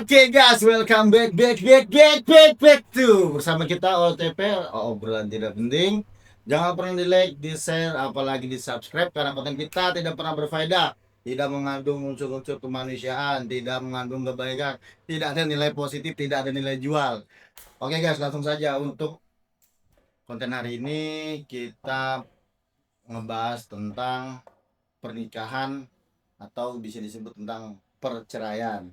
Oke guys, welcome back to bersama kita OTP, obrolan tidak penting. Jangan pernah di like, di share, apalagi di subscribe karena konten kita tidak pernah berfaedah, tidak mengandung unsur-unsur kemanusiaan, tidak mengandung kebaikan, tidak ada nilai positif, tidak ada nilai jual. Oke guys, langsung saja untuk konten hari ini kita ngebahas tentang pernikahan atau bisa disebut tentang perceraian.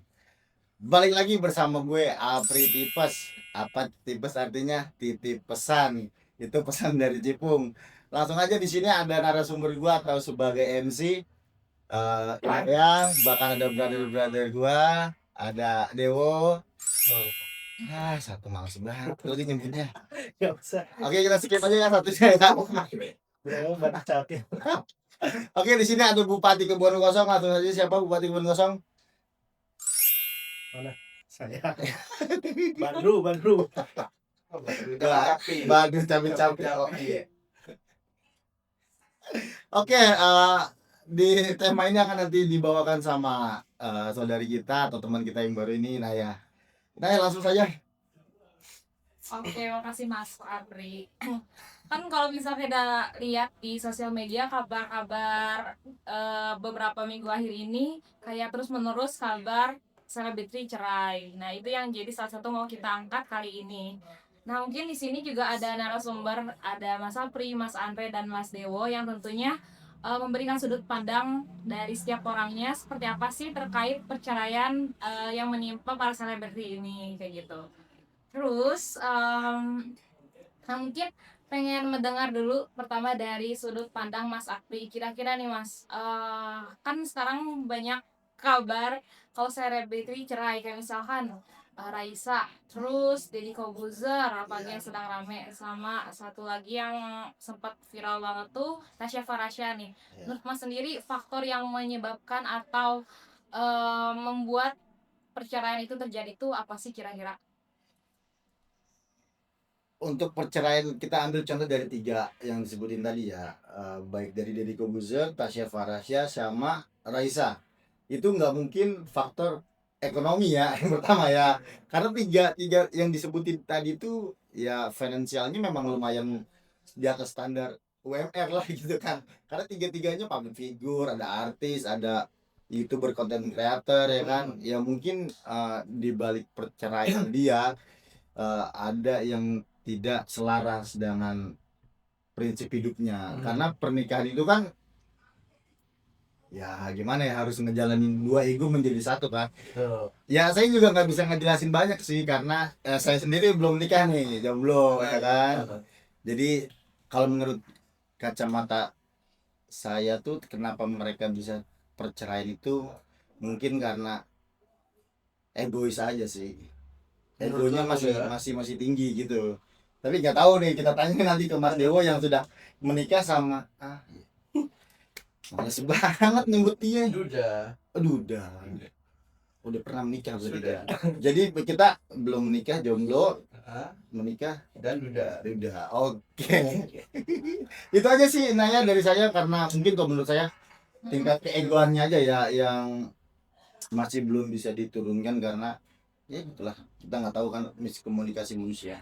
Balik lagi bersama gue Apri Tipes. Apa tipes artinya? Titip pesan. Itu pesan dari Cipung. Langsung aja di sini ada narasumber gue atau sebagai MC. Ya, bahkan ada brother-brother gue, ada Dewo. Satu males banget lagi nyebutnya. Gak usah. Oke, kita skip aja ya satunya ya. Udah banyak capek. Oke, di sini ada Bupati Kebun Kosong. Langsung aja siapa Bupati Kebun Kosong? Mana? Saya. Bandru. Badru capek. Oke, di tema ini akan nanti dibawakan sama saudari kita atau teman kita yang baru ini, Naya. Naya, langsung saja. Oke, makasih Mas Apri. Kan kalau misalnya kita lihat di sosial media kabar-kabar beberapa minggu akhir ini kayak terus-menerus kabar selebriti cerai. Nah, itu yang jadi salah satu mau kita angkat kali ini. Nah, mungkin di sini juga ada narasumber, ada Mas Apri, Mas Andre, dan Mas Dewo yang tentunya memberikan sudut pandang dari setiap orangnya seperti apa sih terkait perceraian yang menimpa para selebriti ini kayak gitu. Terus nah mungkin pengen mendengar dulu pertama dari sudut pandang Mas Apri. Kira-kira nih Mas, kan sekarang banyak kabar kalau selebriti cerai kayak misalkan Raisa, terus Deddy Corbuzier apalagi yang sedang rame, sama satu lagi yang sempat viral banget tuh Tasya Farasya nih. Menurut Mas sendiri faktor yang menyebabkan atau membuat perceraian itu terjadi tuh apa sih kira-kira? Untuk perceraian kita ambil contoh dari 3 yang disebutin tadi ya, baik dari Deddy Corbuzier, Tasya Farasya, sama Raisa. Itu nggak mungkin faktor ekonomi ya yang pertama ya, karena tiga yang disebutin tadi itu ya finansialnya memang lumayan di atas standar UMR lah gitu kan, karena tiga-tiganya public figure, ada artis, ada YouTuber, content creator ya kan, ya mungkin di balik perceraian dia ada yang tidak selaras dengan prinsip hidupnya. Karena pernikahan itu kan ya gimana ya, harus ngejalanin 2 ego menjadi satu kan. Ya saya juga nggak bisa ngejelasin banyak sih karena saya sendiri belum nikah nih, jomblo ya kan. Jadi kalau menurut kacamata saya tuh kenapa mereka bisa perceraian itu mungkin karena egois aja sih. Egonya masih tinggi gitu. Tapi nggak tahu nih, kita tanya nanti ke Mas Dewo yang sudah menikah sama males banget nyebut dia. Aduh, udah pernah menikah berarti kan. Jadi kita belum menikah, jomblo, menikah Dan udah. Oke. Itu aja sih Naya dari saya, karena mungkin kalau menurut saya tingkat keegoannya aja ya yang masih belum bisa diturunkan, karena ya itulah, kita nggak tahu kan miskomunikasi manusia.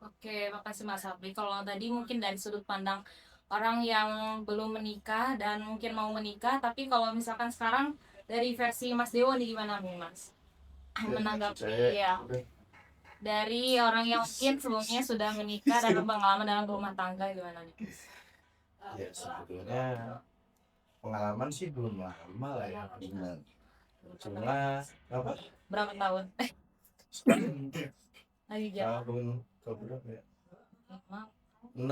Oke, makasih Mas Apri. Kalau tadi mungkin dari sudut pandang orang yang belum menikah dan mungkin mau menikah, tapi kalau misalkan sekarang dari versi Mas Dewo nih gimana nih Mas? Menanggapi ya dari orang yang mungkin sebelumnya sudah menikah dan berpengalaman dalam rumah tangga gimana nih? Ya sebetulnya pengalaman sih belum lama lah ya. Cuma apa? Berapa tahun? Lagi jam Tahun berapa ya? 6.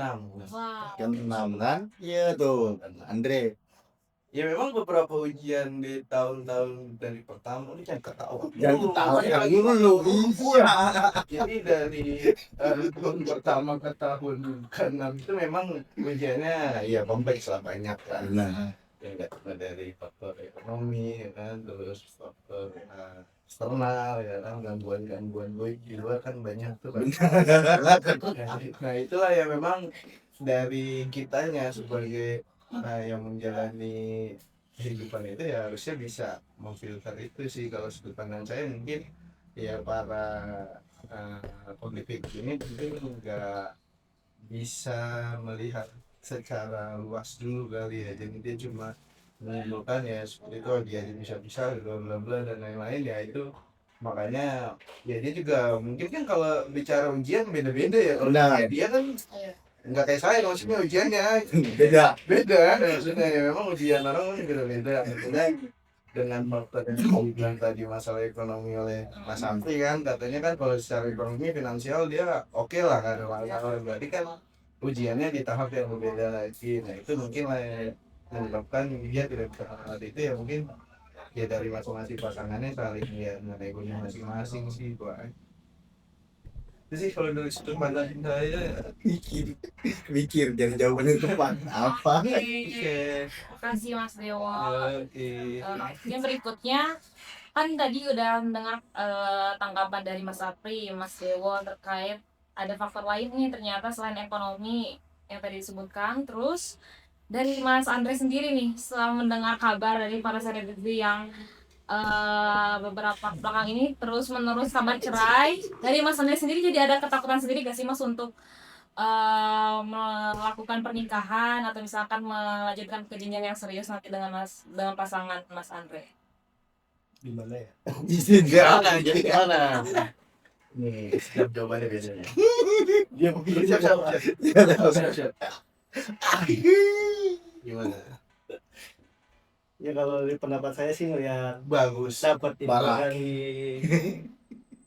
Wah. Kan 6 kan? Iya tuh, Andre. Ya memang beberapa ujian di tahun-tahun dari pertama ini kan ketawa. Jangan ketawa ya dulu. Iya. Jadi dari tahun pertama ke tahun ke-6 itu memang ujiannya ya kompleks lah, banyak kan. Nah, Ya nggak cuma dari faktor ekonomi ya kan, terus faktor eksternal ya kan, gangguan-gangguan gue di luar kan banyak tuh kan. Nah itulah ya memang dari kitanya sebagai yang menjalani kehidupan itu ya harusnya bisa memfilter itu sih. Kalau sudut pandang saya mungkin ya para politikus ini mungkin nggak bisa melihat secara luas dulu kali ya, jadi dia cuma menyimpulkan ya seperti itu, dia bisa-bisa bla bla bla dan lain-lain ya. Itu makanya ya dia juga mungkin kan kalau bicara ujian beda-beda ya, kalau Nah. dia kan nggak kayak saya maksudnya ujiannya Beda. beda kan maksudnya ya, memang ujian orang kan beda-beda. Maksudnya dengan faktor yang dibilang tadi masalah ekonomi oleh Mas Amri kan, katanya kan kalau secara ekonomi finansial dia oke lah, nggak ada masalah, berarti kan ujiannya di tahap yang berbeda lagi. Nah itu mungkin lah yang menyebabkan dia tidak bisa melihat itu ya, mungkin ya dari masing-masing pasangannya saling ya menegonya masing-masing sih Pak. Itu sih kalau dari sudut pandang saya ya. Mikir jangan jawaban yang tepat apa. Oke. Makasih Mas Dewo. Oke. Yang berikutnya kan tadi udah mendengar tanggapan dari Mas Apri, Mas Dewo terkait ada faktor lain nih ternyata selain ekonomi yang tadi disebutkan. Terus dari Mas Andre sendiri nih, setelah mendengar kabar dari para selebriti yang beberapa belakang ini terus menerus kabar cerai, dari Mas Andre sendiri jadi ada ketakutan sendiri gak sih Mas untuk melakukan pernikahan atau misalkan melanjutkan ke jenjang yang serius nanti dengan pasangan Mas Andre? Gimana ya? Tidak. Jadi mana? Nih, siap jawabannya biasanya. Dia mungkin siap. Gimana? Ya kalau dari pendapat saya sih ngeliat Bagus. dapat info Parah. dari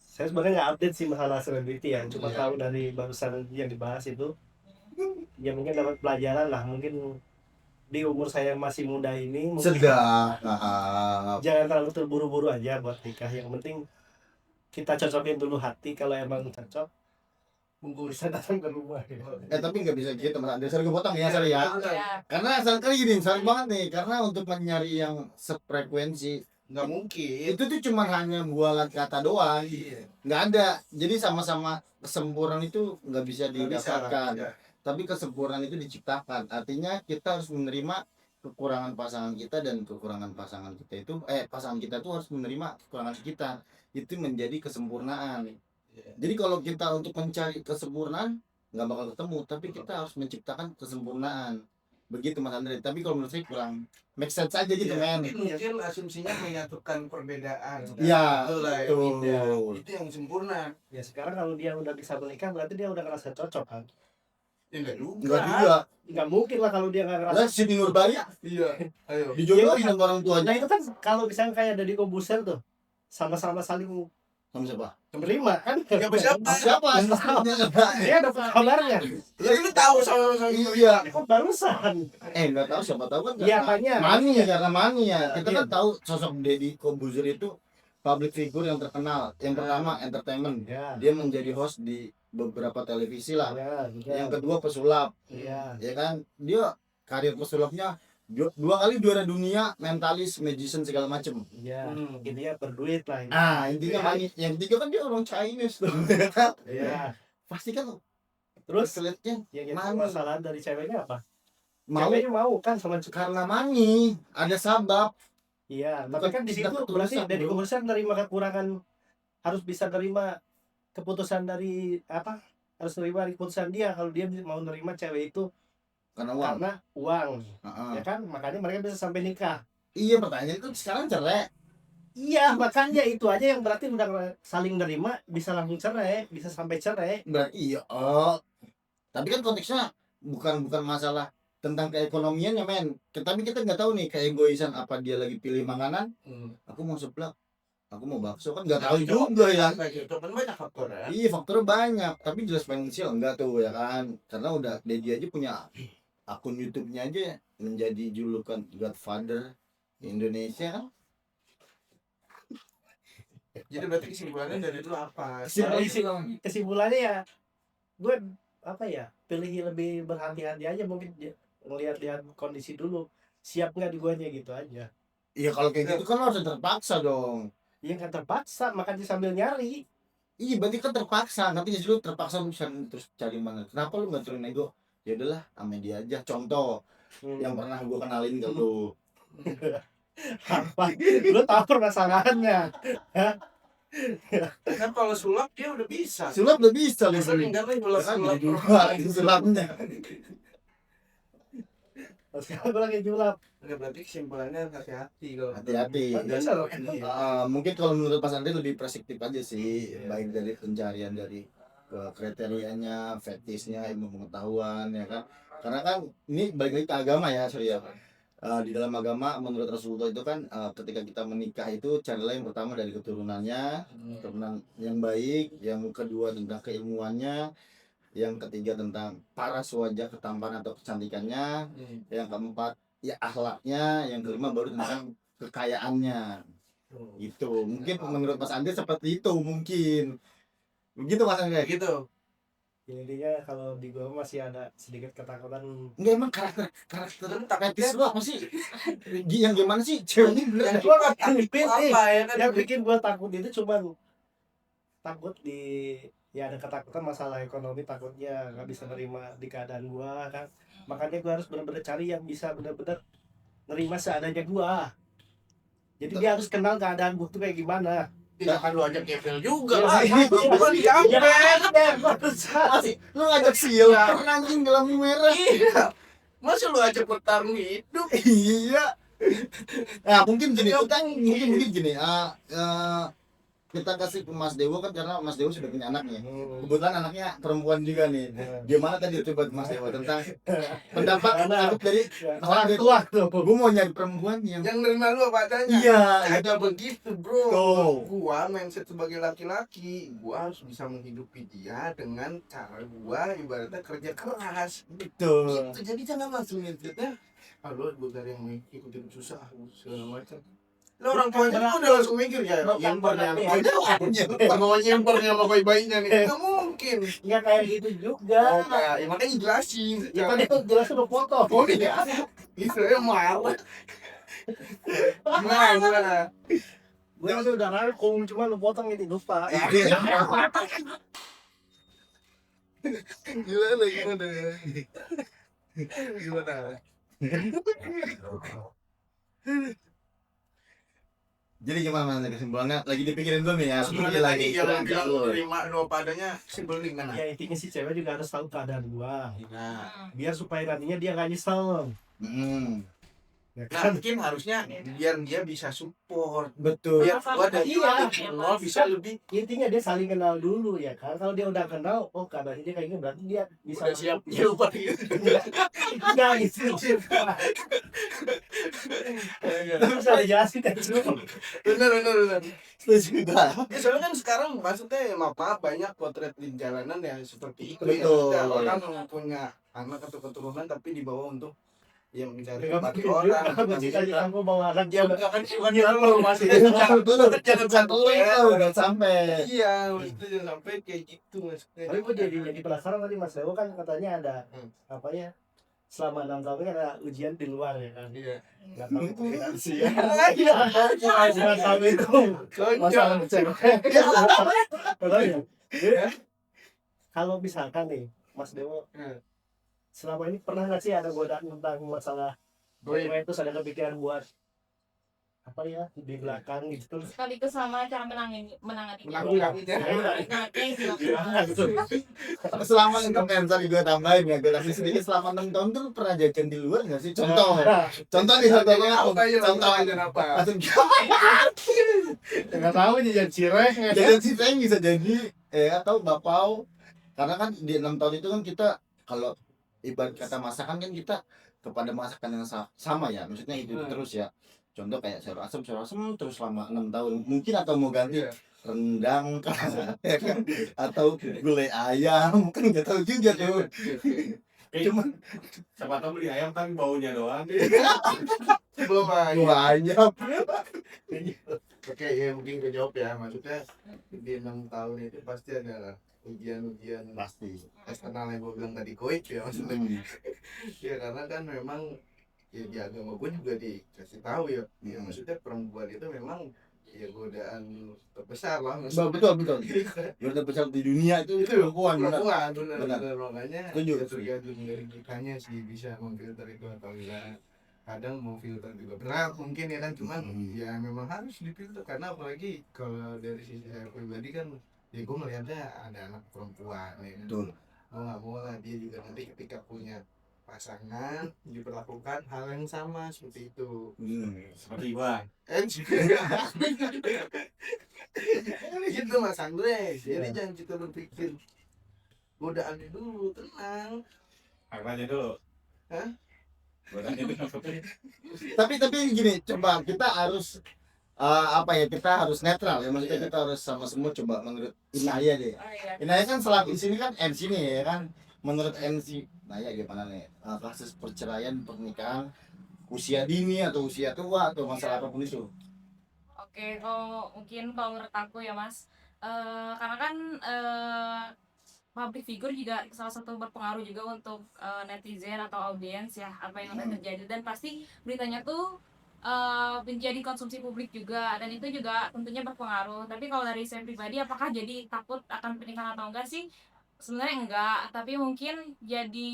saya sebenarnya nggak update sih masalah selebriti ya, cuma Iya. tahu dari barusan yang dibahas itu. Ya mungkin dapat pelajaran lah, mungkin di umur saya yang masih muda ini mungkin Sedap. jangan terlalu terburu-buru aja buat nikah. Yang penting kita cocokin dulu hati, kalau emang cocok tunggu bisa datang ke rumah ya. Tapi nggak bisa gitu Mas Andre. Sorry gue potong ya, sorry ya. Ya, Karena kali gini, sorry banget nih. Karena untuk mencari yang sefrekuensi Nggak mungkin. itu tuh cuma hanya bualan kata doang. Iya. Nggak ada. Jadi sama-sama kesempurnaan itu nggak bisa Nggak bisa lah. didapatkan. Ya. Tapi kesempurnaan itu diciptakan. Artinya kita harus menerima kekurangan pasangan kita, dan kekurangan pasangan kita itu pasangan kita tuh harus menerima kekurangan kita. Itu menjadi kesempurnaan. Jadi kalau kita untuk mencari kesempurnaan nggak bakal ketemu, tapi kita harus menciptakan kesempurnaan. Begitu Mas Andre. Tapi kalau menurut saya kurang make sense aja gitu Iya, men. mungkin asumsinya menyatukan perbedaan. Iya, Itulah yang betul. indah. Itu yang sempurna. Ya sekarang kalau dia udah bisa menikah berarti dia udah ngerasa cocok kan. Ya enggak juga. Enggak juga. Nggak mungkin lah kalau dia nggak ngerasa. Lah Siti Nurbaya Iya. Ayo. dijodohin sama orang Nah tuanya. itu kan kalau misalnya kayak Deddy Corbuzier tuh sama-sama saling Sama siapa? menerima kan. Siapa siapa? Siapa? Dia dapat kabarnya. Ya ini tahu sama Iya. Kok barusan? Nggak tahu, siapa tahu kan. Iya apanya? Mani ya, karena mani ya. Kita Iya. kan tahu sosok Deddy Corbuzier itu public figure yang terkenal. Yang pertama entertainment. Ya. Dia menjadi host di beberapa televisi lah. Ya, Yang kedua pesulap. Iya. Ya kan, dia karir pesulapnya dua kali juara dunia, mentalis, magician segala macem. Iya. Intinya berduit lah. Intinya mani. Yang ketiga kan dia orang Chinese tuh. Iya. Pasti kan Terus lihatnya yang Mani. masalah dari ceweknya apa? mau Ceweknya mau kan sama karena mani, ada sabab. Iya, Bukan tapi kan di situ tidak berarti ketulusan, Deddy bro. Corbuzier nerima kekurangan, harus bisa nerima keputusan dari apa? Harus nerima keputusan dia kalau dia mau nerima cewek itu Karena uang. karena uang, Heeh. ya kan? Makanya mereka bisa sampai nikah. Iya, pertanyaan itu sekarang cerai. Iya, makanya itu aja yang berarti udah saling nerima, bisa langsung cerai, bisa sampai cerai. Berarti iya. Tapi kan konteksnya bukan masalah tentang keekonomian ya men. Tapi kita nggak tahu nih keegoisan apa, dia lagi pilih makanan. Aku mau seblak, aku mau bakso, kan nggak tahu juga ya. Itu kan banyak faktor ya. Iya, faktornya banyak. Tapi jelas finansial enggak tuh ya kan. Karena udah Deddy aja punya akun YouTube-nya aja menjadi julukan Godfather Indonesia kan. Jadi berarti kesimpulannya dari itu apa? Kesimpulannya ya, gue apa ya, pilih lebih berhati-hati aja, mungkin ngelihat-lihat kondisi dulu, siap nggak di guanya gitu aja. Iya, kalau kayak gitu kan lo harus terpaksa dong. Iya kan terpaksa, makanya sambil nyari. Iya, berarti kan terpaksa. Nanti lu terpaksa lu bisa terus cari mana. Kenapa lu nggak turun ego? Ya udahlah, sama dia aja. Contoh yang pernah gua kenalin ke lu. Apa? Lu tahu permasalahannya? Hah? Kan kalau sulap dia udah bisa. Sulap udah bisa lu Sering beli. kan sulap Kan sulap. beli dua itu sulapnya. Sekarang gue lagi julap. Nggak, berarti kesimpulannya hati-hati kalau. Hati-hati. Biasa loh. Mungkin kalau menurut Mas Andri lebih perspektif aja sih, baik dari pencarian dari kriterianya, fetisnya, ilmu pengetahuan ya kan. Karena kan ini balik lagi ke agama ya, sorry ya. Di dalam agama menurut Rasulullah itu kan ketika kita menikah itu carilah yang pertama dari keturunannya, keturunan yang baik, yang kedua tentang keilmuannya, yang ketiga tentang paras wajah, ketampanan atau kecantikannya, yang keempat ya akhlaknya, yang kelima baru tentang kekayaannya. Gitu. Mungkin menurut Mas Andri seperti itu mungkin. Begitu Mas Andri. Gitu. Intinya kalau di gua masih ada sedikit ketakutan. Enggak, emang karakter fetis lu apa sih? Yang gimana sih? Cewek ini Yang Gua nggak ngipin apa ya kan? yang bikin gua takut itu cuma takut ya ada ketakutan masalah ekonomi, takutnya nggak bisa nerima di keadaan gua kan, makanya gua harus benar-benar cari yang bisa benar-benar nerima seadanya gua, jadi dia harus kenal keadaan gua tuh kayak gimana. Tidak akan lu ajak kefil juga Ya, lah. iya, Bukan iya. capek. masih lu ngajak siul anjing dalam merah. Iya. Masa lu ajak bertarung hidup? Iya. Nah, mungkin gini, mungkin gini. Kita kasih ke Mas Dewo kan karena Mas Dewo sudah punya anak nih. Kebetulan anaknya perempuan juga nih. Gimana tadi coba Mas Dewo tentang pendapat anak dari orang tua tuh. gue mau nyari perempuan yang Yang nerima lu apa adanya. iya, Ada begitu bro. Tuh. Gua mindset sebagai laki-laki, gua harus bisa menghidupi dia dengan cara gua ibaratnya kerja keras. betul. Gitu. Jadi jangan langsung mindsetnya, lu bukan yang ikutin susah segala macam. Lo orang tuanya kan udah langsung mikir ya, nyempernya, nyempernya sama bayi-bayinya nih, nggak mungkin. Nggak kayak gitu juga. Oh, ya makanya jelasin. Ya tadi tuh jelasin lo foto. Oh iya, itu ya marah. Gimana? Gue masih udah rangkum, cuma lu potong ini lupa. Gimana? Jadi gimana Mas kesimpulannya? Lagi dipikirin dulu nih ya. Sebenarnya Lagi tadi yang bilang terima lo padanya simpel gimana? Ya intinya si cewek juga harus tahu keadaan gua, Nah, biar supaya nantinya dia nggak nyesel. Ya nah kan? mungkin harusnya biar dia bisa support. betul. Biar gua dari Iya. lo bisa lebih Intinya dia saling kenal dulu ya kan. Kalau dia udah kenal, oh keadaannya dia kayak gini, berarti dia bisa udah siap support gitu. Enggak gitu. Lu bisa dijelasin kan itu. Bener. Setuju juga. Ya soalnya kan sekarang maksudnya maaf banyak potret di jalanan yang seperti itu ya. Betul. Maksudnya orang yang punya anak atau keturunan tapi dibawa untuk yang mencari Enggak empati mungkin orang. juga. Jika kamu bawa anak Ya dia bukan cuma lo masih jangan sampai Udah sampai. iya maksudnya jangan sampai kayak gitu maksudnya. tapi gue jadi penasaran tadi Mas Dewo kan katanya ada apa ya, selama 6 tahun kan ada ujian di luar ya kan. Iya. Nggak tahu itu finansial. Iya. Nggak tahu itu masalah cewek. Nggak tahu ya. Jadi, kalau misalkan nih Mas Dewo selama ini pernah nggak sih ada godaan tentang masalah cewek itu, ada kepikiran buat apa ya di belakang gitu? sekaligus sama cara menangani Menanggapinya. Selama 6 tahun, sorry gue tambahin ya, gue kasih sedikit, selama 6 tahun tuh pernah jajan di luar nggak sih? Contoh nih, contoh apa? langsung Nggak tahu jajan cireng. jajan sisanya bisa jadi atau bapau, karena kan di 6 tahun itu kan kita kalau ibarat kata masakan kan kita kepada masakan yang sama ya, maksudnya itu terus ya. Contoh kayak sayur asem terus selama 6 tahun mungkin, atau mau ganti rendang ya kan, atau gulai ayam kan nggak tahu juga tuh. Cuma Siapa tahu beli ayam kan baunya doang. Belum aja. gulai ayam. Oke, ya mungkin kejawab ya. Maksudnya di 6 tahun itu pasti ada ujian-ujian Pasti. eksternal yang gue bilang tadi koik ya maksudnya. Ya karena kan memang ya di agama gue juga dikasih tahu ya. Ya maksudnya perempuan itu memang ya godaan terbesar lah. Betul. Yang terbesar di dunia itu perempuan. Perempuan Benar. benar makanya Setuju. ya tergantung dari kitanya sih bisa memfilter itu atau enggak. kadang mau filter juga berat mungkin ya kan, cuman ya memang harus difilter karena apalagi kalau dari sisi saya pribadi kan ya gue melihatnya ada anak perempuan ya kan. Betul. Mau nggak mau lah dia juga nanti ketika punya pasangan diperlakukan hal yang sama seperti itu. Seperti Iwan. Gitu Mas Andre, jadi jangan kita berpikir godaannya dulu, tenang. Aja dulu. Hah? Godaannya dulu. Tapi gini, coba kita harus kita harus netral ya, maksudnya kita harus sama semua. Coba menurut Inaya deh. Oh iya. Inaya kan selaku di sini kan MC nih ya kan. Menurut MC Naya gimana nih kasus perceraian pernikahan usia dini atau usia tua atau masalah apapun itu? Oke, kalau menurut aku ya Mas, karena kan public figure juga salah satu berpengaruh juga untuk netizen atau audiens ya, apa yang akan terjadi, dan pasti beritanya tuh menjadi konsumsi publik juga, dan itu juga tentunya berpengaruh. Tapi kalau dari saya pribadi, apakah jadi takut akan pernikahan atau enggak sih? Sebenarnya enggak, tapi mungkin jadi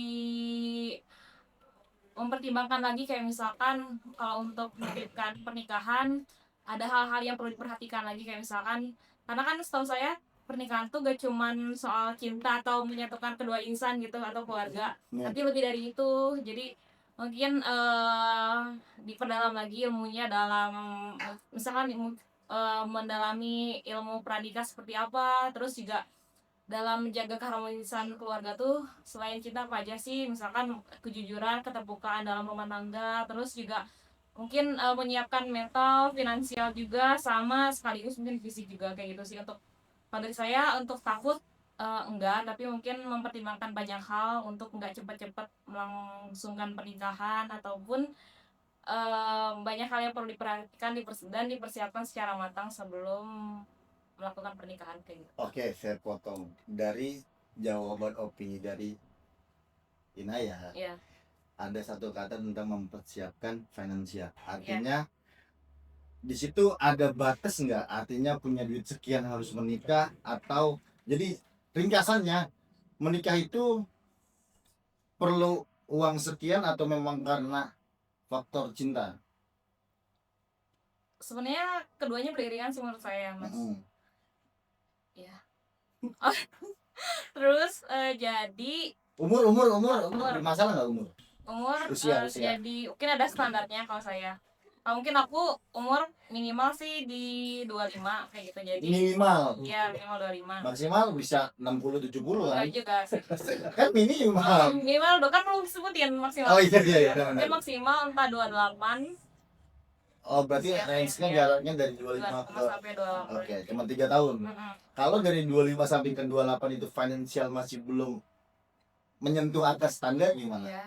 mempertimbangkan lagi, kayak misalkan kalau untuk menitipkan pernikahan ada hal-hal yang perlu diperhatikan lagi, kayak misalkan, karena kan setahu saya pernikahan tuh gak cuman soal cinta atau menyatukan kedua insan gitu atau keluarga, tapi lebih dari itu. Jadi mungkin diperdalam lagi ilmunya dalam misalkan mendalami ilmu pranikah seperti apa, terus juga dalam menjaga keharmonisan keluarga tuh selain cinta apa aja sih, misalkan kejujuran, keterbukaan dalam rumah tangga, terus juga mungkin menyiapkan mental, finansial juga, sama sekaligus mungkin fisik juga, kayak gitu sih. Untuk pada saya untuk takut enggak, tapi mungkin mempertimbangkan banyak hal untuk enggak cepat-cepat melangsungkan pernikahan, ataupun banyak hal yang perlu diperhatikan dan dipersiapkan secara matang sebelum melakukan pernikahan, kayak gitu. Oke, saya potong dari jawaban opini dari Inaya. Iya. Ada satu kata tentang mempersiapkan finansial. Artinya di situ ada batas nggak? Artinya punya duit sekian harus menikah, atau jadi ringkasannya menikah itu perlu uang sekian atau memang karena faktor cinta? Sebenarnya keduanya beriringan sih menurut saya, Mas. Ya. Terus jadi umur masalah nggak umur? Usia. Jadi mungkin ada standarnya kalau saya. Mungkin aku umur minimal sih di 25 kayak gitu, jadi Minimal. ya minimal 25. Maksimal bisa 60 70 kan? Enggak juga sih. Kan minimal. Minimal kan belum sebutin maksimal. Oh iya. Mungkin maksimal entah 28. Oh berarti Usia range-nya ya. jaraknya dari 25 ke sampai 28. Oke, cuma 3 tahun. Kalau dari 25 sampai ke 28 itu finansial masih belum menyentuh atas standar gimana? Ya.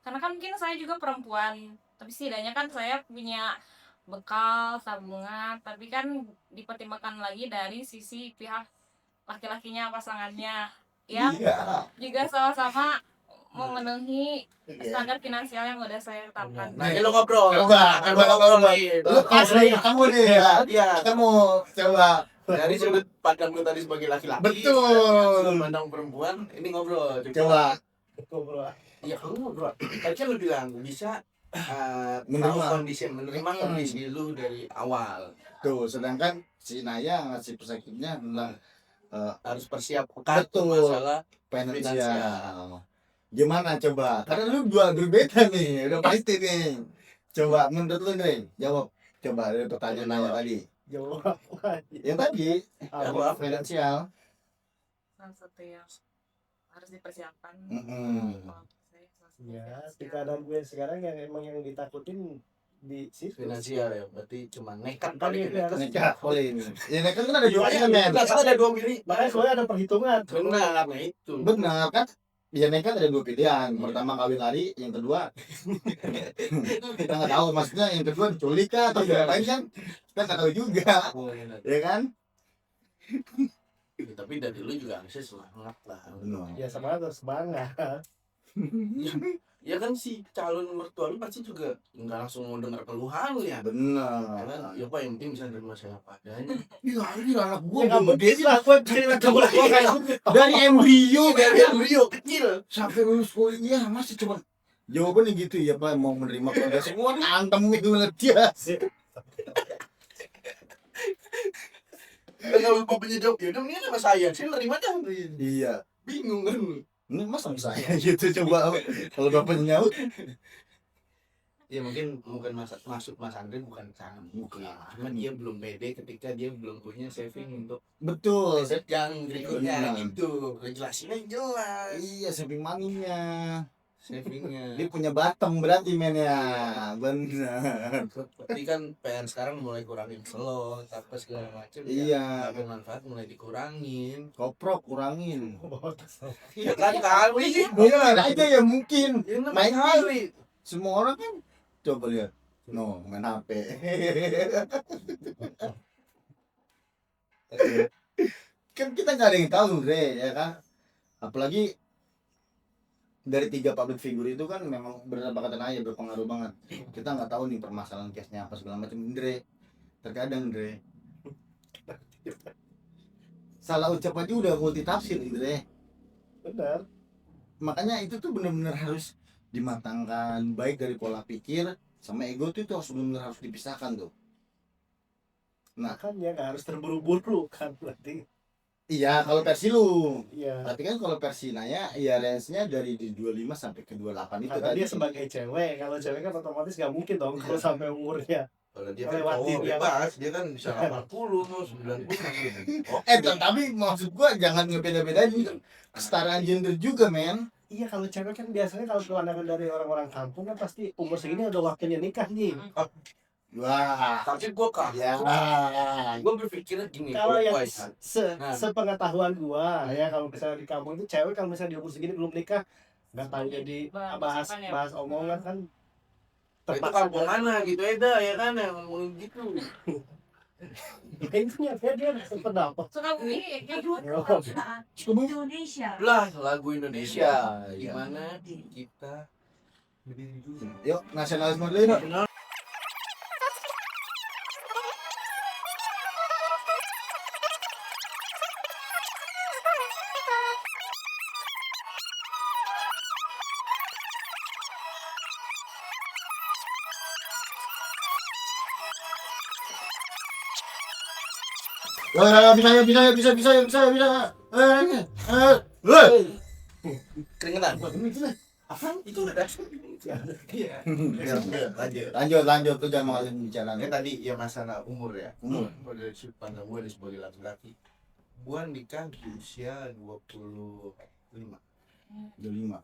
Karena kan mungkin saya juga perempuan, tapi setidaknya kan saya punya bekal tabungan, tapi kan dipertimbangkan lagi dari sisi pihak laki-lakinya, pasangannya yang juga sama-sama memenuhi standar finansial yang udah saya tetapkan. Nah, ini lo ngobrol. Coba. Lu asli kamu nih ya. Kamu coba Dari sudut pandang lu tadi sebagai laki-laki. Betul. Sudut pandang perempuan, ini ngobrol. Coba Iya, kamu ngobrol. Tadi kan lu bilang bisa Menerima. menerima kondisi lu dari awal. tuh, sedangkan si Naya ngasih perspektifnya tentang Harus persiapkan Betul. masalah finansial. Gimana coba? Karena lu dua berbeda nih, udah pasti nih. Coba menurut lu nih, jawab. Coba dari pertanyaan Naya tadi. Jawab Yang tadi Apa? finansial. Salah satu yang harus dipersiapkan. ya di keadaan gue sekarang yang emang yang ditakutin di situ. finansial ya, berarti cuma nekat Tapi kali itu harus Nikah, boleh ini. Ya nikah kan ada dua elemen. ada dua pilih. makanya soalnya ada perhitungan. Benar, nah itu. Benar kan? Ya nikah ada dua pilihan. Pertama kawin lari, yang kedua kita nggak tahu. Maksudnya yang kedua diculik kah atau ngapain kan? Kita nggak tahu juga, ya kan? Tapi dari lu juga harusnya semangat lah. Benar. Ya semangat harus semangat. Ya kan si calon mertua lu pasti juga nggak langsung mau dengar keluhan lu ya. Ya Benar. kan? Ya pak, yang penting bisa nerima saya padanya. Iya, ini anak gua Ya nggak belum mungkin lah gue cerita Gua kayak dari embrio Dari embrio kecil sampai lulus kuliah masih cuma Jawabannya gitu ya Pak, mau menerima keluarga semua antem itu ngeliat dia. Kalau bapaknya jawab, ya udah mendingan sama saya nerima dah. Iya. Bingung kan. Ini mas sama saya gitu coba kalau bapaknya nyaut. Ya mungkin bukan maksud Mas Andre bukan sana, Bukan. cuma dia belum pede ketika dia belum punya saving untuk Betul. aset yang berikutnya Benar. gitu. Jelasinnya jelas Iya, saving money-nya. savingnya. Dia punya batang berarti men ya. Benar. Tapi kan PR sekarang mulai kurangin slot apa segala macam. Iya. Ya, bermanfaat mulai dikurangin. Koprok kurangin. Iya kan kali sih. Mungkin aja ya mungkin. Ini Main main kali. Semua orang kan coba lihat. No, main HP. Kan kita nggak ada yang tahu, Dre, ya kan? Apalagi dari 3 public figure itu kan memang berkaitan aja berpengaruh banget. Kita nggak tahu nih permasalahan case-nya apa segala macam, Dre. Terkadang, Dre, salah ucap aja udah multi tafsir, Dre. Benar. Makanya itu tuh benar-benar harus dimatangkan, baik dari pola pikir sama ego tuh itu harus benar-benar harus dipisahkan tuh. Nah, Makanya nggak harus terburu-buru kan berarti. iya kalau versi lu. Iya. Tapi kan kalau versi Naya ya range-nya dari di 25 sampai ke 28 itu Karena tadi. dia sebagai cewek, kalau cewek kan otomatis nggak mungkin dong kalau sampai umurnya. Kalau dia kan Lewati cowok dia. bebas, dia kan bisa 80 mau 90 gitu. Tapi maksud gua jangan ngebeda-bedain kesetaraan gender juga, men. Iya, kalau cewek kan biasanya kalau keluarga dari orang-orang kampung kan pasti umur segini udah waktunya nikah nih. Wah. Tapi gue Ya. gue berpikirnya gini, Kalau yang gue Waisan. Nah. sepengetahuan gua ya, kalau misalnya di kampung itu cewek kalau misalnya di umur segini belum nikah nggak tahu jadi bahas omongan kan Itu kampung mana gitu ya kan yang ngomongin gitu. Intinya dia sependapat. Sukabumi Indonesia. Lah lagu Indonesia Iya. gimana kita berdiri dulu. Yuk, nasionalisme dulu yuk. Bisa. Keringetan. Apa? Itu udah dah. Iya. Lanjut tuh jangan mengalih bicara. Ini tadi ya masalah umur ya. Umur. Kalau dari sudut pandang gue sebagai laki-laki, gue nikah di usia 25. 25.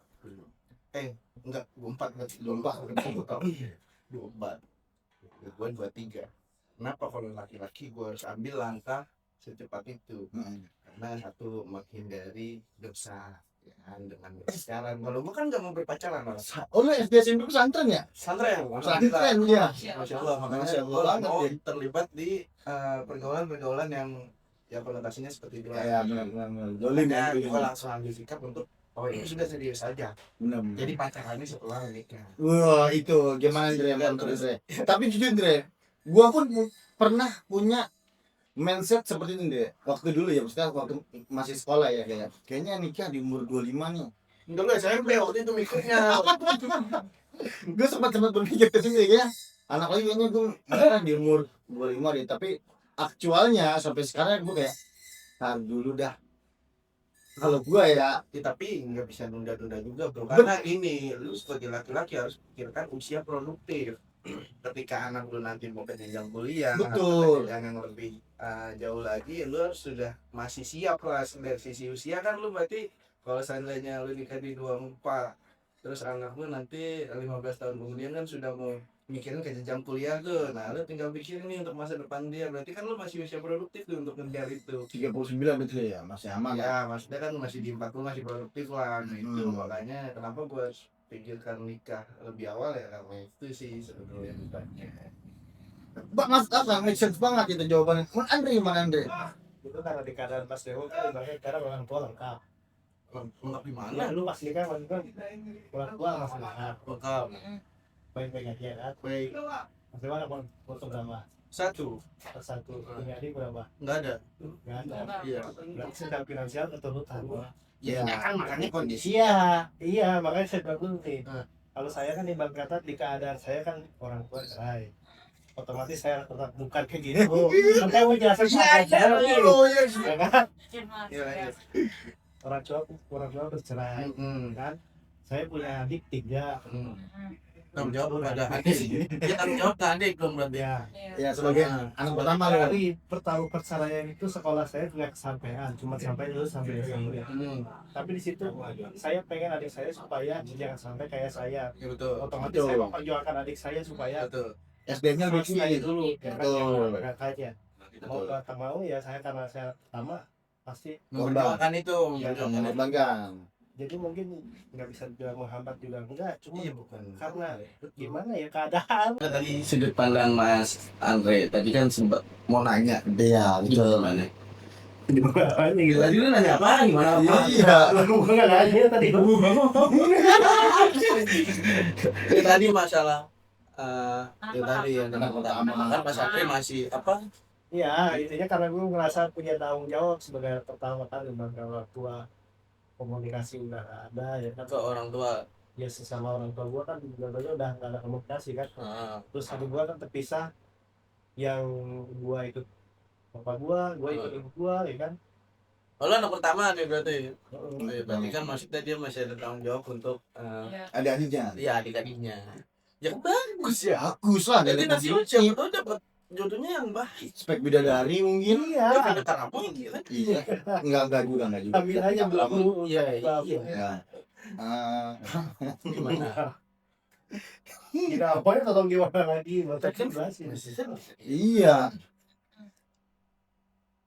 Enggak, 24 berarti. 24. 24. Gue 23. Kenapa kalau laki-laki gue harus ambil langkah secepat itu? Karena satu menghindari dosa ya kan, dengan berpacaran. Kalau gue kan nggak mau berpacaran malah. Oh lu SD SMP pesantren ya? Pesantren, Pesantren ya. Masya Allah, makanya Masya gue Allah nggak mau banget, terlibat di pergaulan-pergaulan yang ya konotasinya seperti itu lah. Ya benar. Dolim ya. Makanya gue langsung ambil sikap untuk oh ini sudah serius saja. Benar. Jadi pacarannya setelah menikah. Wah itu gimana Dre? Mantap Dre. Tapi jujur Dre, gua pun pernah punya mindset seperti itu Dre. Waktu dulu ya, maksudnya waktu masih sekolah ya kayaknya nikah di umur 25 nih. Enggak SMP waktu itu mikirnya. Gue sempat berpikir ke sini ya. Anak lagi kayaknya gue nikah di umur 25 deh, tapi aktualnya sampai sekarang gue kayak tar dulu dah. Kalau gua ya, Tapi nggak bisa nunda-nunda juga bro, karena ini lu sebagai laki-laki harus pikirkan usia produktif. Ketika anak lu nanti mau ke jenjang kuliah, Betul. jenjang yang lebih jauh lagi, lu harus sudah masih siap lah dari sisi usia kan. Lu berarti kalau seandainya lu nikah di 24, terus anak lu nanti 15 tahun kemudian kan sudah mau mikirin ke jenjang kuliah tuh. Nah lu tinggal pikirin nih untuk masa depan dia, berarti kan lu masih usia produktif tuh untuk ngejar itu. 39 betul ya, masih aman ya. Ya maksudnya kan masih di 40 masih produktif lah gitu. Makanya kenapa gue harus pikirkan nikah lebih awal ya, karena itu sih sebetulnya bukannya. Mas apa make sense banget itu jawabannya. Gimana Andre? Itu karena di keadaan pas dewa kan ibaratnya sekarang orang tua lengkap. Lengkap di mana? Nah, lu pas nikah kan orang tua masih lengkap. Lengkap. Baik-baik aja kan. Baik. Masih mana foto berapa? Satu. Satu. Punya adik berapa? Nggak ada. Nggak ada. Iya. Berarti secara finansial keturutan. Ya kan makanya kondisi. Iya, makanya saya bilang dulu nih. Kalau saya kan ibarat kata di keadaan saya kan orang tua cerai, otomatis saya tetap bukan kayak gitu. Kan saya mau jelasin keadaan saya dulu, ya kan? Orang tua bercerai, kan? Saya punya adik 3. Tanggung jawab pada adik. Ya tanggung jawab ke adik dong berarti. Ya, Ya sebagai anak pertama lo. dari perceraian itu sekolah saya nggak kesampaian, cuma sampai dulu sampai SMP. Tapi di situ saya pengen adik saya supaya jangan sampai kayak saya. Ya betul. Otomatis saya memperjuangkan adik saya supaya Betul. SDM-nya lebih selesai tinggi. dulu, ya kan? Betul. Nggak aja. Mau tak mau ya saya karena saya pertama pasti. Memperjuangkan itu. Ya, Mengembangkan. Jadi mungkin nggak bisa dibilang menghambat juga enggak, cuma Iya bukan. karena gimana ya keadaan. Tadi sudut pandang Mas Andre tadi kan sempat mau nanya Iya, gimana? Gimana gitu. Tadi lu nanya apa? Gimana apa? Iya. Lu nggak nanya tadi. Ya, tadi masalah yang tadi yang Anak pertama pertama. kan Mas Andre masih apa? Iya, intinya karena gue ngerasa punya tanggung jawab sebagai anak pertama kan lembaga orang tua, komunikasi udah nggak ada ya kan. Ke orang tua. Ya sesama orang tua gue kan dua-duanya udah nggak ada komunikasi kan. Terus adik gue kan terpisah, yang gue ikut bapak gue ikut ibu gue, ya kan. Oh, lu anak pertama nih berarti. Heeh. Oh, iya, berarti kan maksudnya dia masih ada tanggung jawab untuk Ada adiknya. ya adik-adiknya. Ya bagus ya. Bagus lah. Jadi Dari nanti lu siapa tuh dapat jodohnya yang baik. spek bidadari mungkin. Ya Iya, ada karena gitu kan. Iya. Enggak juga. ambil aja belum. Iya, iya. Ya. Gimana? Kira apa ya atau gimana lagi? Mata Kan jelasin. Iya.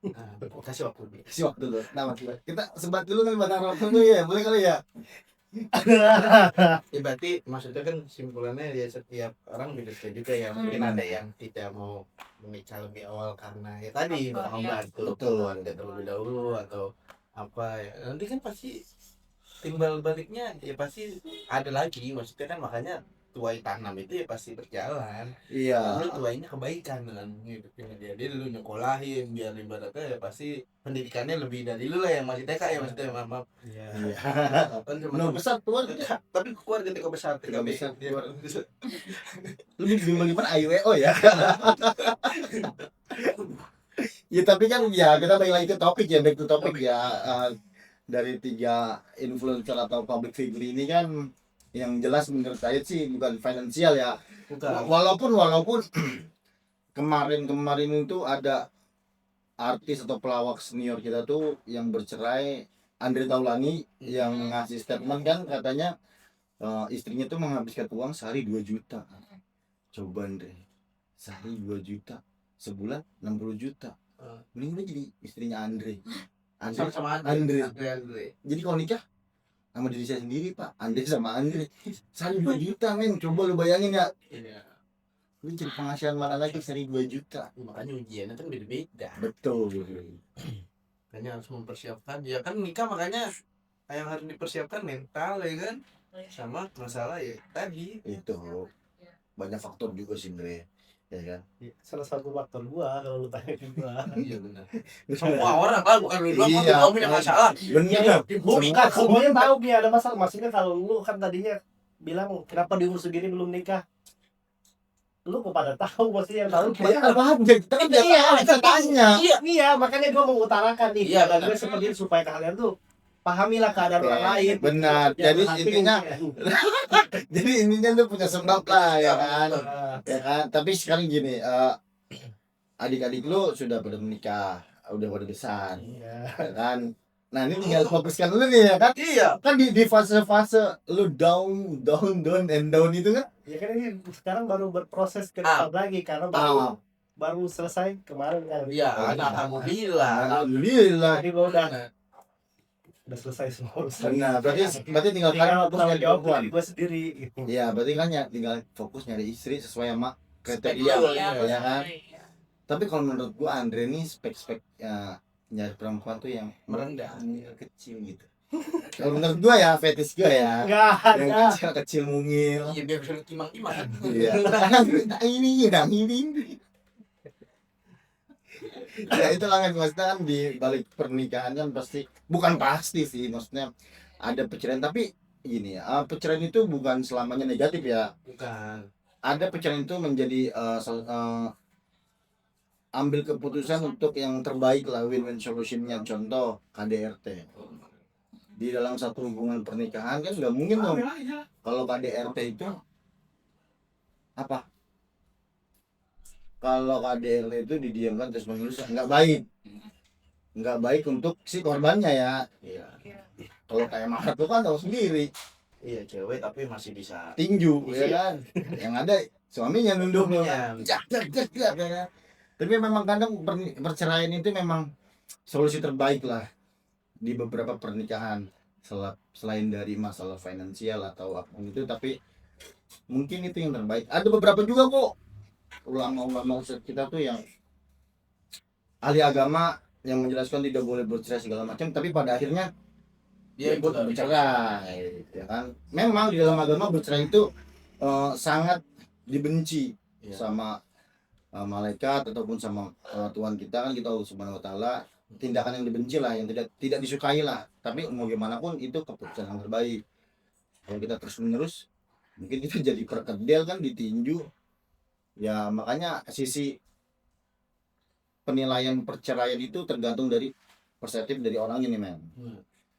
Nah, kasih waktu dulu. Si waktu tuh. Nah, Mas, kita sebat dulu kan batang rokok dulu ya. Boleh kali ya? Ya berarti maksudnya kan simpulannya ya setiap orang beda-beda juga ya. Mungkin ada yang tidak mau menikah lebih awal karena ya tadi mau bantu Betul. keluarga terlebih dahulu atau apa ya. Nanti kan pasti timbal baliknya ya pasti ada lagi. Maksudnya kan makanya tuai tanam itu ya pasti berjalan. Iya. Lu tuainya kebaikan dengan hidupnya dia dulu nyekolahin biar ibaratnya ya pasti pendidikannya lebih dari lu lah yang masih TK ya maksudnya maaf. Iya. Iya. Kan cuma Menurut besar tuh tapi keluarga TK besar TK besar. Dia- lebih bingung gimana IWO ya. Ya tapi kan ya kita balik lagi ke topik ya, back to topik ya. Dari 3 influencer atau public figure ini kan yang jelas menurut saya sih bukan finansial ya. Bukan. Walaupun kemarin itu ada artis atau pelawak senior kita tuh yang bercerai, Andre Taulani yang ngasih statement kan katanya istrinya tuh menghabiskan uang sehari 2 juta. Coba Andre, sehari 2 juta, sebulan 60 juta. Mending lu jadi istrinya Andre. Sama Andre. Andre. Jadi kalau nikah sama diri saya sendiri Pak, Andre sama Andre, sehari 2 juta men, coba lu bayangin ya. Iya. Lu cari penghasilan mana lagi sehari 2 juta. Makanya ujiannya kan beda-beda. Betul. Makanya harus mempersiapkan. Ya kan nikah makanya yang harus dipersiapkan mental ya kan. Sama masalah ya tadi. Itu banyak faktor juga sih Andre, ya kan. Salah satu faktor gua kalau lu tanya ke gua. Iya benar. Semua orang lah bukan lu doang Iya. kamu punya masalah. Bener. Bukan, semuanya tahu Ki ada masalah. Maksudnya kalau lu kan tadinya bilang kenapa di umur segini belum nikah? Lu kepada tahu pasti yang tahu. Banyak apa aja, kita kan Iya, kita tanya. Iya, makanya gua mengutarakan nih. Iya, Dan gue seperti itu supaya kalian tuh pahamilah keadaan orang lain. Benar. Jangan Jadi hati intinya, lu punya sebab lah ya kan. Nah, Ya kan. Tapi sekarang gini, adik-adik lu sudah pada menikah, udah pada besar, iya. ya kan. Nah ini tinggal fokuskan lu nih ya kan. Iya. Kan di fase-fase lu down and down itu kan. Ya kan ini sekarang baru berproses ke Ah. depan lagi karena baru selesai kemarin kan. Iya, alhamdulillah. Alhamdulillah. Tadi gua udah selesai semua urusan. Nah, berarti tinggal Tinggal fokus tanggung nyari jawab perempuan. dari gua sendiri gitu. Iya, berarti kan ya tinggal fokus nyari istri sesuai sama kriteria, Iya, ya kan. Tapi kalau menurut gua Andre nih spek-spek nyari perempuan tuh yang Merendah. kecil gitu. Kalau menurut gua ya fetish gua ya. Enggak Yang ada. kecil mungil. Iya biar bisa timang-timang. Iya. Nah, ini. Ya itu lah kan maksudnya kan di balik pernikahan kan pasti bukan pasti sih maksudnya ada perceraian tapi gini ya, perceraian itu bukan selamanya negatif ya. Bukan. Ada perceraian itu menjadi ambil keputusan untuk yang terbaik lah, win-win solutionnya. Contoh KDRT. Di dalam satu hubungan pernikahan kan nggak mungkin dong kalau KDRT itu apa? Kalau KDRT itu didiamkan terus menerus nggak baik untuk si korbannya ya. Iya. Kalau kayak Mahat tuh kan tahu sendiri Iya, cewek tapi masih bisa. tinju ya Iya. kan, yang ada suaminya nunduk Suaminya. ya kan. Tapi memang kadang perceraian itu memang solusi terbaik lah di beberapa pernikahan selain dari masalah finansial atau apa itu, tapi mungkin itu yang terbaik. Ada beberapa juga kok ulama-ulama kita tuh yang ahli agama yang menjelaskan tidak boleh bercerai segala macam, tapi pada akhirnya dia ikut bercerai ya kan. Memang di dalam agama bercerai itu sangat dibenci Iya. sama malaikat ataupun sama Tuhan kita kan, kita Allah Subhanahu wa taala. Tindakan yang dibenci lah, yang tidak disukai lah, tapi mau gimana pun itu keputusan yang terbaik. Kalau kita terus menerus mungkin kita jadi perkedel kan, ditinju ya. Makanya sisi penilaian perceraian itu tergantung dari perspektif dari orang ini, men.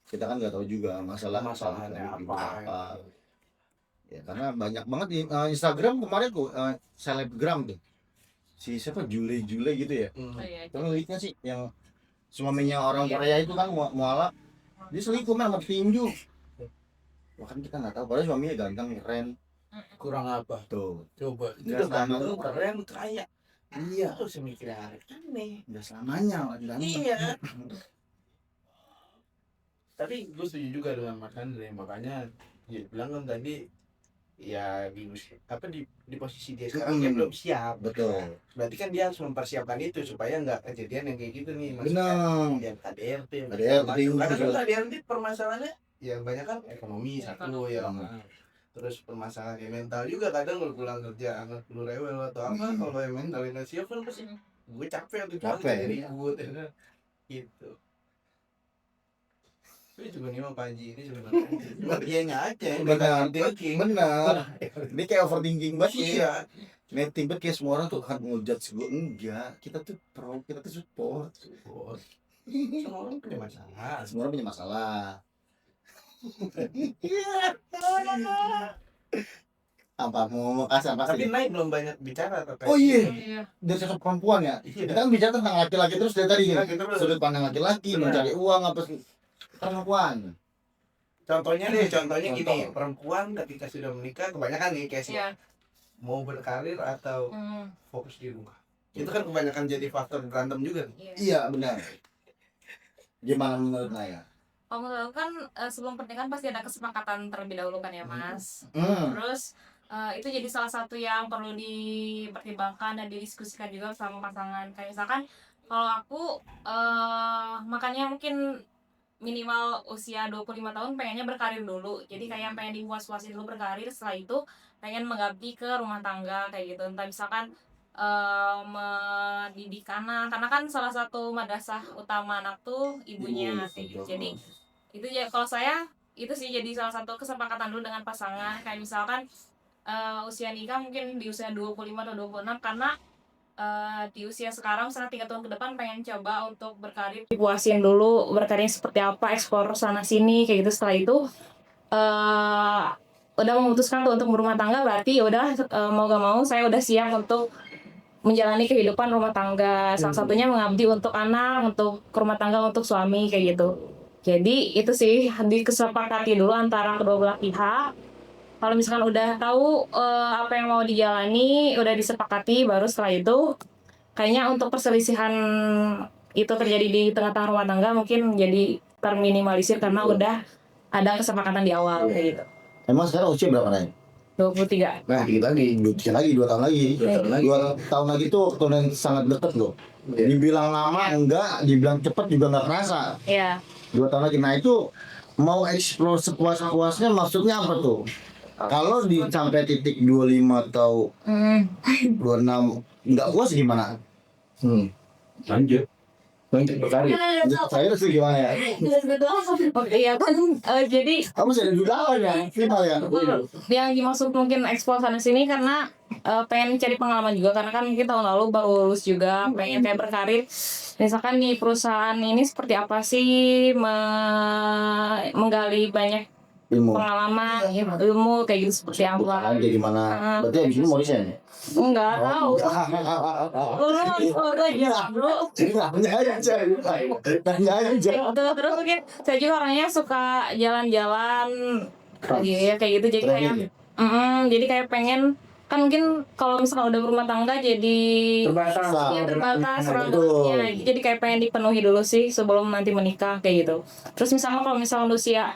Kita kan nggak tahu juga Masalahnya apa. ya, karena banyak banget di Instagram kemarin tuh selebgram tuh, si siapa Jule gitu ya. Oh, iya. Kamu lihatnya sih yang suaminya orang Korea itu kan mualaf, dia selingkuh sama tinju. Bahkan kita nggak tahu, padahal suaminya ganteng keren Kurang apa? tuh. Coba. Itu Nggak udah ganteng, selamanya. keren, kaya. Iya. Terus mikirnya aneh. Udah selamanya ganteng. Iya. Tapi gue setuju juga dengan Mas Andre, makanya dia bilang kan tadi ya di posisi dia sekarang dia belum siap. Betul. Berarti kan dia harus mempersiapkan itu supaya nggak kejadian yang kayak gitu nih. Benar. Ya KDRT. KDRT, Karena betul. kan KDRT permasalahannya ya banyak kan ekonomi satu ya. Terus permasalahan yang mental juga, kadang kalau pulang kerja anak lu rewel atau apa, kalau yang mentalnya siap kan pasti gue capek tuh, Capek. ribut ya kan? Gitu. Itu juga nih Pak Haji ini sebenarnya dianya aja yang Benar. thinking. Benar. Ini kayak overthinking banget ya. Iya. Netting banget kayak semua orang tuh akan ngejudge gue. Enggak, kita tuh pro, kita tuh support. Semua orang punya masalah. Semua orang punya masalah. Apa mau kasih apa Tapi sih? Naik belum banyak bicara terkait. Oh iya, Iya. dari sosok perempuan ya. Iya. Kita kan bicara tentang laki-laki terus dari tadi ya. Laki terus. Sudut pandang laki-laki, Benar. mencari uang apa sih? Perempuan. Contohnya gini, Contoh. perempuan ketika sudah menikah kebanyakan nih kayak Iya. mau berkarir atau fokus di rumah. Itu kan kebanyakan jadi faktor berantem juga. Iya. Iya benar. Gimana menurut Naya? Kalau menurut kan sebelum pernikahan pasti ada kesepakatan terlebih dahulu kan ya Mas. Hmm. Terus itu jadi salah satu yang perlu dipertimbangkan dan didiskusikan juga sama pasangan. Kayak misalkan kalau aku makanya mungkin minimal usia 25 tahun pengennya berkarir dulu. Jadi kayak pengen dipuas-puasin dulu berkarir, setelah itu pengen mengabdi ke rumah tangga kayak gitu. Entah misalkan mendidik anak, karena kan salah satu madrasah utama anak tuh ibunya kayak gitu. Jadi itu ya kalau saya itu sih jadi salah satu kesepakatan dulu dengan pasangan. Kayak misalkan usia nikah mungkin di usia 25 atau 26, karena di usia sekarang misalnya 3 tahun ke depan pengen coba untuk berkarir, dipuasin dulu berkarir seperti apa, ekspor sana sini kayak gitu. Setelah itu udah memutuskan tuh untuk berumah tangga, berarti ya udah mau gak mau saya udah siap untuk menjalani kehidupan rumah tangga. Salah satunya mengabdi untuk anak, untuk rumah tangga, untuk suami kayak gitu. Jadi itu sih disepakati dulu antara kedua belah pihak. Kalau misalkan udah tahu apa yang mau dijalani, udah disepakati, baru setelah itu kayaknya untuk perselisihan itu terjadi di tengah-tengah rumah tangga mungkin jadi terminimalisir karena udah ada kesepakatan di awal kayak gitu. Emang sekarang usia berapa Naya? 23. Nah, dikit lagi, 2 tahun lagi. 2 tahun lagi tuh waktu yang sangat dekat loh. Dibilang lama enggak, dibilang cepat juga nggak kerasa. Iya. 2 tahun lagi. Nah itu mau explore sepuas-puasnya maksudnya apa tuh? Kalau di sampai titik 25 atau 26 nggak puas gimana? Lanjut. Untuk berkarir. Saya tuh gimana ya? Iya kan, jadi Kamu sudah dulu ya? Final ya? yang dimaksud mungkin ekspor sana sini karena pengen cari pengalaman juga, karena kan mungkin tahun lalu baru lulus juga, pengen kayak berkarir misalkan di perusahaan ini seperti apa sih, menggali banyak Ilmu. pengalaman, ilmu kayak gitu seperti apa. Bukan kayak gimana? Berarti abis ini mau resign ya? Enggak tahu. Lu harus aja bro. Tanya aja. Terus mungkin saya juga orangnya suka jalan-jalan kayak gitu, jadi kayak jadi kayak pengen, kan mungkin kalau misalkan udah berumah tangga jadi Terbatas. ya terbatas Betul. rambutnya, jadi kayak pengen dipenuhi dulu sih sebelum nanti menikah kayak gitu. Terus misalnya kalau misalnya usia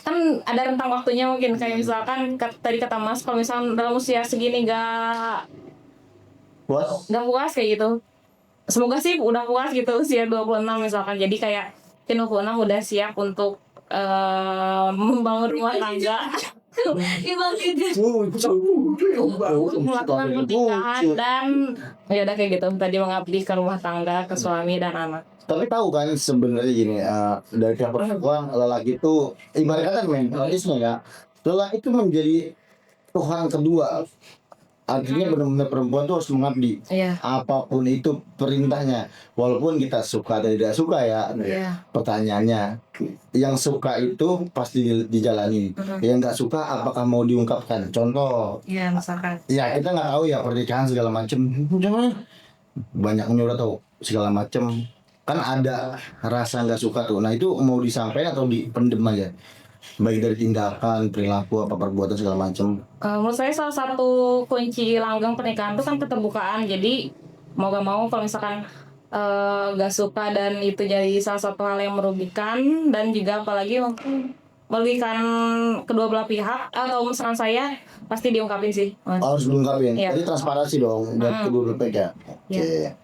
kan ada rentang waktunya, mungkin kayak misalkan tadi kata Mas, kalau misalnya dalam usia segini nggak puas kayak gitu, semoga sih udah puas gitu usia 26 misalkan, jadi kayak 26 udah siap untuk membangun rumah tangga. Melakukan pernikahan dan ya udah kayak gitu, tadi mengabdi ke rumah tangga, ke suami dan anak. Tapi tahu kan sebenarnya gini, dari pihak perempuan, lelaki itu ibaratnya kan mentalisme ya. Lelaki itu menjadi Tuhan kedua. Artinya benar-benar perempuan tuh harus mengabdi. Iya. Apapun itu perintahnya. Walaupun kita suka atau tidak suka ya. Iya. Pertanyaannya, yang suka itu pasti dijalani. Yang nggak suka apakah mau diungkapkan? Contoh, Iya, misalkan. ya kita nggak tahu ya pernikahan segala macem. Banyak nyurat atau segala macem. Kan ada rasa nggak suka tuh. Nah itu mau disampaikan atau dipendem aja? Baik dari tindakan, perilaku, apa perbuatan segala macam. Menurut saya salah satu kunci langgeng pernikahan itu kan keterbukaan. Jadi mau gak mau kalau misalkan gak suka dan itu jadi salah satu hal yang merugikan, dan juga apalagi merugikan kedua belah pihak, atau misalkan saya pasti diungkapin sih, Mas. Harus diungkapin. Iya. Jadi transparansi dong dari kedua belah pihak. Ya. Oke.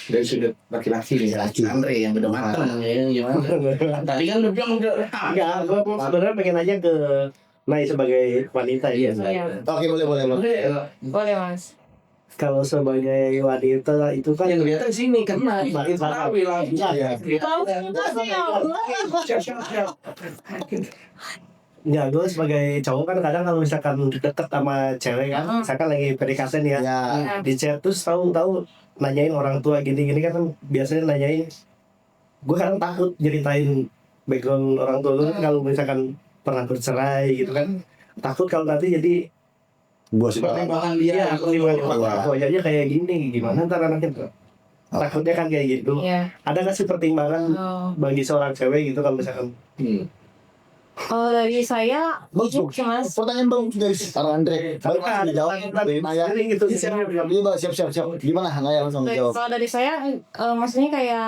Dari sudut laki-laki nih, Laki. Andre yang udah matang ya, gimana? Tadi kan udah bilang udah Enggak, gue sebenarnya pengen aja ke Nay sebagai wanita ya. Iya. Oke, boleh. Boleh, Mas. Kalau sebagai wanita itu kan yang kelihatan sini karena Makin paham. Iya. Tahu kasih ya Allah. ya gue sebagai cowok kan kadang kalau misalkan deket sama cewek kan, misalkan lagi PDKT ya, Ya. di chat terus tahu nanyain orang tua gini-gini kan biasanya nanyain, gue kadang takut nyeritain background orang tua gue kan, kalau misalkan pernah bercerai gitu kan, takut kalau nanti jadi Bos pertimbangan ya dia. pertimbangan wajahnya kayak gini, gimana ntar anaknya tuh. Takutnya kan kayak gitu. Iya. Ada nggak sih pertimbangan Oh. bagi seorang cewek gitu kalau misalkan Kalau dari saya, Bagus. Mas. Pertanyaan bagus dari Sarah Andre. Baik, Mas, dijawab. Dari Naya. sering gitu Ini Mbak, siap. Gimana Naya langsung jawab? Kalau dari saya, maksudnya kayak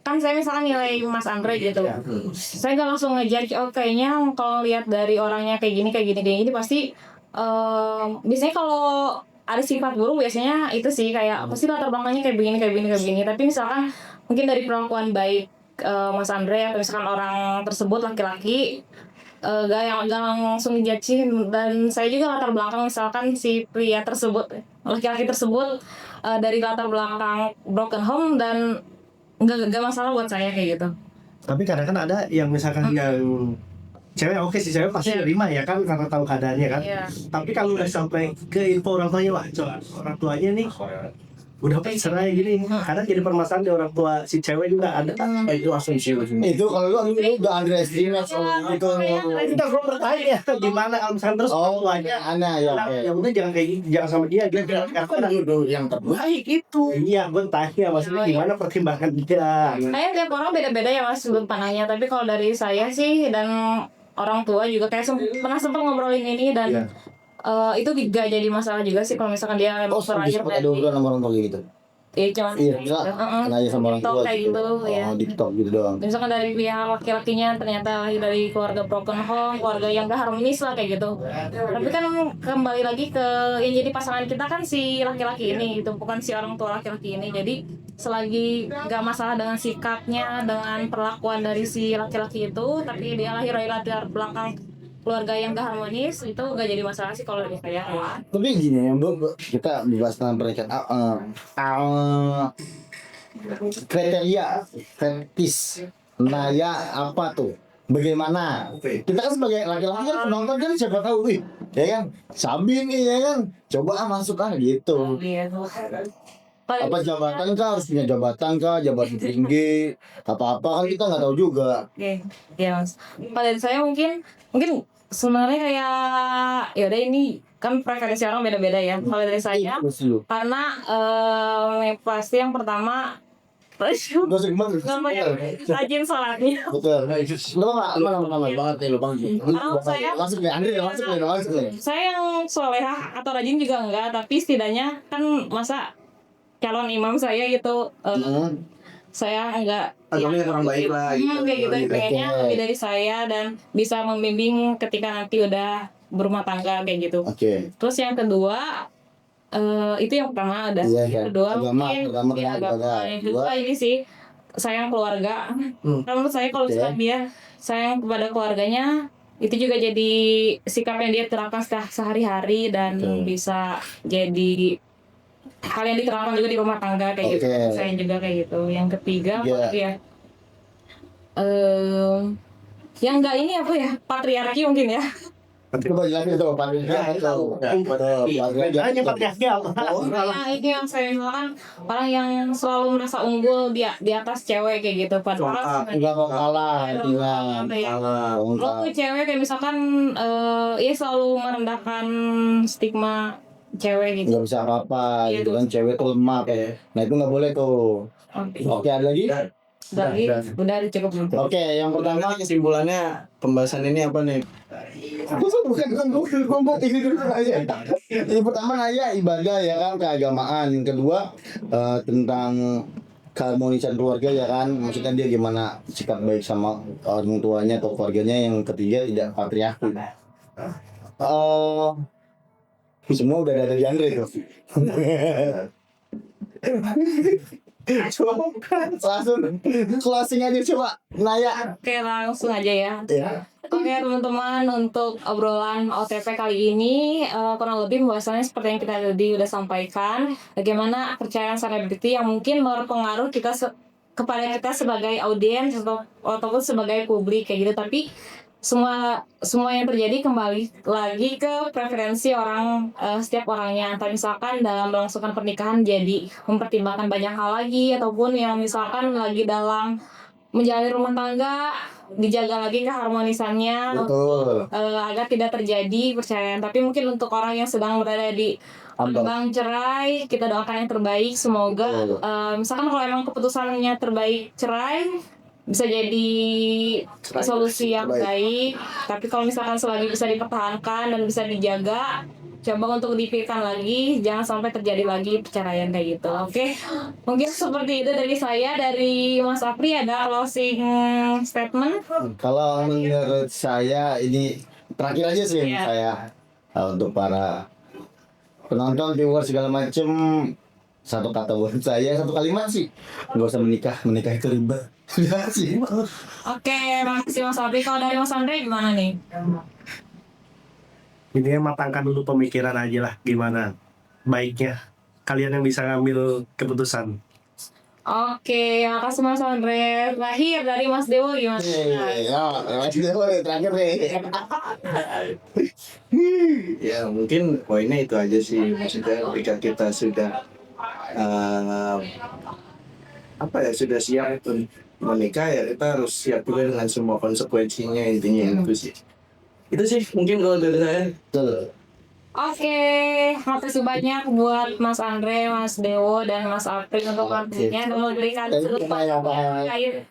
kan saya misalkan nilai Mas Andre gitu, saya nggak langsung ngejudge, oh kayaknya kalau lihat dari orangnya kayak gini pasti biasanya kalau ada sifat buruk biasanya itu sih kayak pasti latar belakangnya kayak begini. Tapi misalkan mungkin dari perlakuan baik Mas Andre, atau misalkan orang tersebut laki-laki, gak langsung dijudge. Dan saya juga latar belakang misalkan si pria tersebut, laki-laki tersebut dari latar belakang broken home, dan gak masalah buat saya kayak gitu. tapi kadang kan ada yang misalkan yang cewek oke sih, cewek pasti Iya. terima ya kan karena tahu keadaannya kan, Iya. tapi kalau udah sampai ke info orang tuanya, wah coba orang tuanya nih udah cerai gini, kadang jadi permasalahan di orang tua si cewek juga ada. Itu asumsi Itu kalau lu udah underestimate soal itu. Kita gue bertanya gimana kalau misalkan terus orang Oh, tuanya aneh ya. Oke. yang udah jangan kayak gitu, jangan sama dia gitu. Karena yang terbaik itu. iya gue tanya maksudnya gimana pertimbangan dia. Kayaknya tiap orang beda-beda ya Mas sudut pandangnya, tapi kalau dari saya sih dan orang tua juga kayak pernah sempat ngobrolin ini, dan Iya. itu gak jadi masalah juga sih kalau misalkan dia Oh, terlanjur sempat ada obrolan sama orang tua gitu. ya cuman Iya, bisa nanya sama orang TikTok tua kayak gitu ya. Oh, di TikTok gitu doang. Misalkan dari pihak laki-lakinya ternyata lahir dari keluarga broken home, keluarga yang gak harmonis lah kayak gitu. Tapi kan kembali lagi ke yang jadi pasangan kita kan si laki-laki ini gitu, bukan si orang tua laki-laki ini. Jadi selagi gak masalah dengan sikapnya, dengan perlakuan dari si laki-laki itu, tapi dia lahir dari latar belakang keluarga yang gak harmonis itu gak jadi masalah sih kalau dari saya. Tapi gini ya, Bu, kita bahas tentang pernikahan. Kriteria fetis Naya apa tuh? Bagaimana? Kita kan sebagai laki-laki kan penonton kan siapa tahu, wih, ya kan, Sabi nih ya kan, coba masuk gitu. Iya. Apa jabatan kah, harus punya jabatan kah, jabatan tinggi, apa-apa kan kita nggak tahu juga. Oke, ya Mas. Kalau dari saya mungkin sebenarnya kayak ya udah ini kan preferensi orang beda-beda ya. Kalau dari saya karena yang pasti yang pertama Gak usah gimana? rajin sholatnya. Betul. Lo nggak banget nih lo bang. Langsung nih, Andre langsung nih. Saya yang solehah atau rajin juga enggak, tapi setidaknya kan masa calon imam saya itu saya enggak agamanya orang baik lah gitu. kayak gitu pengennya lebih dari saya dan bisa membimbing ketika nanti udah berumah tangga kayak gitu. Oke. Terus yang kedua itu yang pertama ada. Iya, Yang kedua agama, mungkin agama, ya, agama. Yang kedua ini sih sayang keluarga. Kalau menurut saya kalau misalkan dia sayang kepada keluarganya itu juga jadi sikap yang dia terapkan sehari-hari dan bisa jadi hal yang diterapkan juga di rumah tangga kayak gitu. Saya juga kayak gitu. Yang ketiga ya yang enggak ini apa ya, patriarki mungkin ya. Coba jelasin tuh patriarki Hanya patriarki apa? Nah, itu yang saya misalkan orang yang selalu merasa unggul di atas cewek kayak gitu. Padahal nggak mau kalah, lo tuh cewek kayak misalkan ya selalu merendahkan stigma cewek gitu. nggak bisa apa-apa, gitu kan, cewek tuh lemah. Nah itu nggak boleh tuh. Oke, ada lagi? Udah cukup. Oke, yang pertama Kesimpulannya pembahasan ini apa nih? bukan ngomong ini dulu aja. Yang pertama nanya ibadah ya kan, keagamaan. Yang kedua tentang keharmonisan keluarga ya kan, maksudnya dia gimana sikap baik sama orang tuanya atau keluarganya. Yang ketiga tidak patriarki. Semua udah ada di Andre tuh. Coba langsung closing aja coba Naya. Oke, langsung aja ya. Oke teman-teman, untuk obrolan OTP kali ini kurang lebih pembahasannya seperti yang kita tadi udah sampaikan, bagaimana kepercayaan selebriti yang mungkin berpengaruh kepada kita sebagai audiens ataupun sebagai publik kayak gitu. Tapi semua yang terjadi kembali lagi ke preferensi orang setiap orangnya. Entah misalkan dalam melangsungkan pernikahan jadi mempertimbangkan banyak hal lagi, ataupun yang misalkan lagi dalam menjalani rumah tangga dijaga lagi keharmonisannya agar tidak terjadi perceraian. Tapi mungkin untuk orang yang sedang berada di ambang cerai, kita doakan yang terbaik. Semoga misalkan kalau emang keputusannya terbaik cerai, bisa jadi solusi yang baik. Tapi kalau misalkan selagi bisa dipertahankan dan bisa dijaga, coba untuk dipikirkan lagi, jangan sampai terjadi lagi perceraian kayak gitu. Oke, mungkin seperti itu dari saya. Dari Mas Apri ada closing statement? Kalau menurut saya ini terakhir aja sih saya untuk para penonton, viewer segala macem, satu kata buat saya, satu kalimat sih, nggak usah menikah itu ribet. Ya sih. Oke, makasih Mas Apri. Kalau dari Mas Andre gimana nih? Intinya matangkan dulu pemikiran aja lah, gimana baiknya kalian yang bisa ngambil keputusan. Oke, makasih Mas Andre. Terakhir dari Mas Dewo gimana? Mas Dewo terakhir nih. Ya mungkin poinnya itu aja sih, maksudnya ketika kita sudah sudah siap untuk menikah, ya kita harus siap juga dengan semua konsekuensinya. Intinya itu sih mungkin kalau dari saya. Oke, makasih banyak buat Mas Andre, Mas Dewo, dan Mas Apri untuk waktunya dan memberikan sudut pandang terkait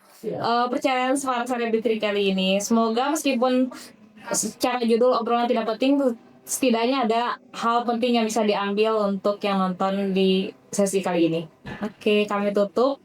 perceraian seorang selebriti kali ini. Semoga meskipun secara judul obrolan tidak penting, setidaknya ada hal penting yang bisa diambil untuk yang nonton di sesi kali ini. Oke, kami tutup.